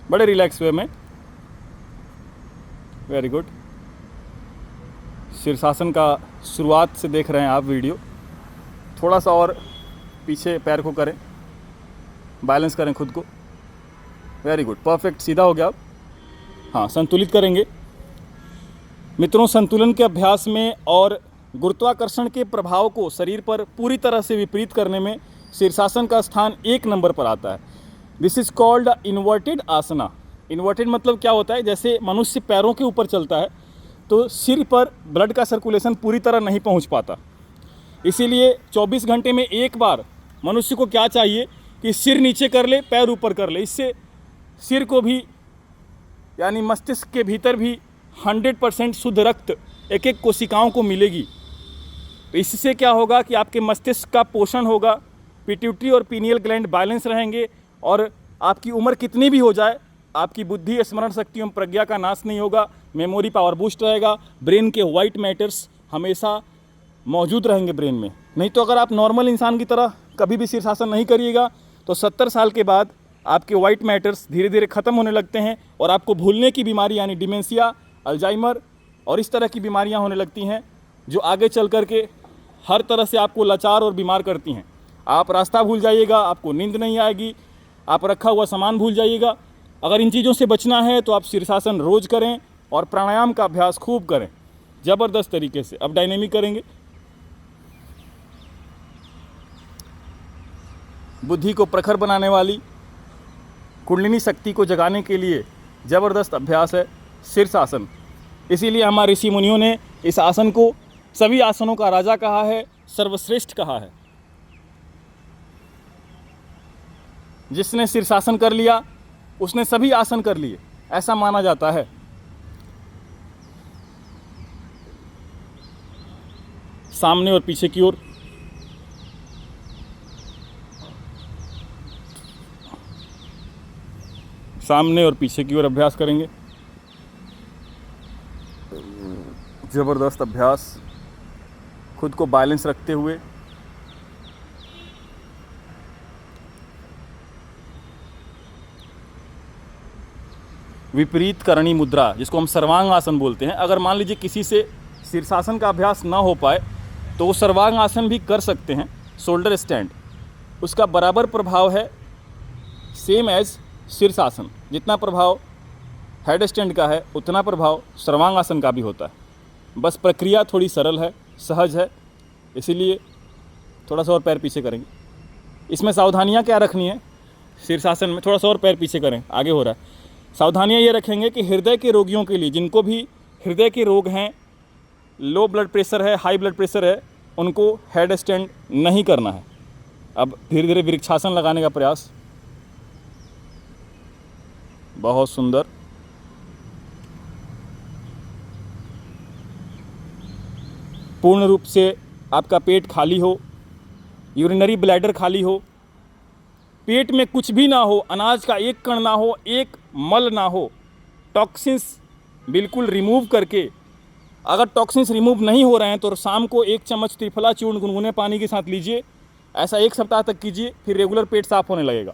बड़े रिलैक्स वे में। Very good. शीर्षासन का शुरुआत से देख रहे हैं आप वीडियो, थोड़ा सा और पीछे पैर को करें, बैलेंस करें खुद को। वेरी गुड, परफेक्ट, सीधा हो गया अब। हाँ, संतुलित करेंगे मित्रों। संतुलन के अभ्यास में और गुरुत्वाकर्षण के प्रभाव को शरीर पर पूरी तरह से विपरीत करने में शीर्षासन का स्थान 1 नंबर पर आता है। This is called inverted asana. Inverted मतलब क्या होता है, जैसे मनुष्य पैरों के ऊपर चलता है तो सिर पर ब्लड का सर्कुलेशन पूरी तरह नहीं पहुंच पाता। इसीलिए 24 घंटे में एक बार मनुष्य को क्या चाहिए कि सिर नीचे कर ले, पैर ऊपर कर ले। इससे सिर को भी यानी मस्तिष्क के भीतर भी 100% शुद्ध रक्त एक एक कोशिकाओं को मिलेगी। तो इससे क्या होगा कि आपके मस्तिष्क का पोषण होगा, पिट्यूटरी और पीनियल ग्लैंड बैलेंस रहेंगे, और आपकी उम्र कितनी भी हो जाए आपकी बुद्धि, स्मरण शक्ति एवं प्रज्ञा का नाश नहीं होगा, मेमोरी पावर बूस्ट रहेगा, ब्रेन के वाइट मैटर्स हमेशा मौजूद रहेंगे ब्रेन में। नहीं तो अगर आप नॉर्मल इंसान की तरह कभी भी शीर्षासन नहीं करिएगा तो 70 साल के बाद आपके वाइट मैटर्स धीरे धीरे ख़त्म होने लगते हैं और आपको भूलने की बीमारी यानी डिमेंशिया, अल्जाइमर और इस तरह की बीमारियां होने लगती हैं जो आगे चल कर के हर तरह से आपको लाचार और बीमार करती हैं। आप रास्ता भूल जाइएगा, आपको नींद नहीं आएगी, आप रखा हुआ सामान भूल जाइएगा। अगर इन चीज़ों से बचना है तो आप शीर्षासन रोज़ करें और प्राणायाम का अभ्यास खूब करें, ज़बरदस्त तरीके से। अब डायनेमिक करेंगे। बुद्धि को प्रखर बनाने वाली कुंडलिनी शक्ति को जगाने के लिए ज़बरदस्त अभ्यास है शीर्षासन। इसीलिए हमारे ऋषि मुनियों ने इस आसन को सभी आसनों का राजा कहा है, सर्वश्रेष्ठ कहा है। जिसने शीर्षासन कर लिया उसने सभी आसन कर लिए, ऐसा माना जाता है। सामने और पीछे की ओर। सामने और पीछे की ओर अभ्यास करेंगे। ज़बरदस्त अभ्यास, खुद को बैलेंस रखते हुए। विपरीत करणी मुद्रा, जिसको हम सर्वांग आसन बोलते हैं। अगर मान लीजिए किसी से शीर्षासन का अभ्यास ना हो पाए तो वो सर्वांग आसन भी कर सकते हैं, शोल्डर स्टैंड। उसका बराबर प्रभाव है, सेम एज शीर्षासन। जितना प्रभाव हेड स्टैंड का है उतना प्रभाव सर्वांग आसन का भी होता है। बस प्रक्रिया थोड़ी सरल है, सहज है, इसीलिए थोड़ा सा और पैर पीछे करेंगे। इसमें सावधानियां क्या रखनी है, शीर्षासन में थोड़ा सा और पैर पीछे करें, आगे हो रहा है। सावधानियां ये रखेंगे कि हृदय के रोगियों के लिए, जिनको भी हृदय के रोग हैं, लो ब्लड प्रेशर है, हाई ब्लड प्रेशर है, उनको हेड स्टैंड नहीं करना है। अब धीरे धीरे वृक्षासन लगाने का प्रयास। बहुत सुंदर। पूर्ण रूप से आपका पेट खाली हो, यूरिनरी ब्लैडर खाली हो, पेट में कुछ भी ना हो, अनाज का एक कण ना हो, एक मल ना हो, टॉक्सिन्स बिल्कुल रिमूव करके। अगर टॉक्सिन्स रिमूव नहीं हो रहे हैं तो शाम को 1 चम्मच त्रिफला चूर्ण गुनगुने पानी के साथ लीजिए। ऐसा 1 सप्ताह तक कीजिए, फिर रेगुलर पेट साफ होने लगेगा।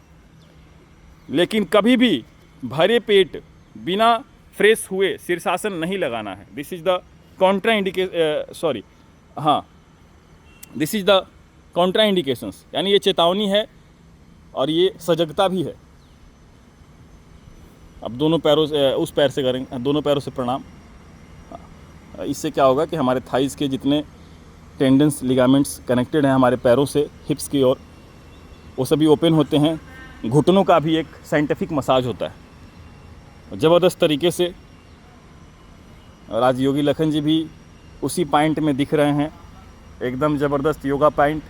लेकिन कभी भी भरे पेट बिना फ्रेश हुए शीर्षासन नहीं लगाना है। This is the Contra indications, यानी ये चेतावनी है और ये सजगता भी है। अब दोनों पैरों से, उस पैर से करेंगे, दोनों पैरों से प्रणाम। इससे क्या होगा कि हमारे थाइस के जितने टेंडन्स, लिगामेंट्स कनेक्टेड हैं हमारे पैरों से हिप्स की ओर, वो सभी ओपन होते हैं। घुटनों का भी एक साइंटिफिक मसाज होता है ज़बरदस्त तरीके से। और आज योगी लखन जी भी उसी पॉइंट में दिख रहे हैं, एकदम ज़बरदस्त योगा पॉइंट,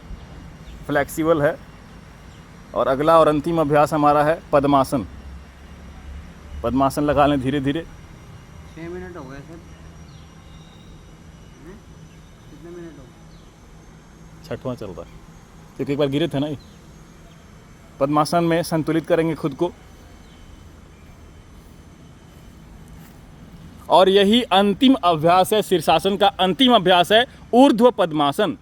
फ्लेक्सिबल है। और अगला और अंतिम अभ्यास हमारा है पद्मासन। पद्मासन लगा लें धीरे धीरे। 6 मिनट हो गए सर। कितने मिनट हो गए? 6वां चल रहा है, क्योंकि एक बार गिरे थे ना ये। पद्मासन में संतुलित करेंगे खुद को। और यही अंतिम अभ्यास है, शीर्षासन का अंतिम अभ्यास है ऊर्ध्व पद्मासन,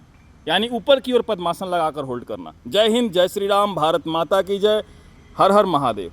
यानी ऊपर की ओर पद्मासन लगाकर होल्ड करना। जय हिंद, जय श्री राम, भारत माता की जय, हर हर महादेव।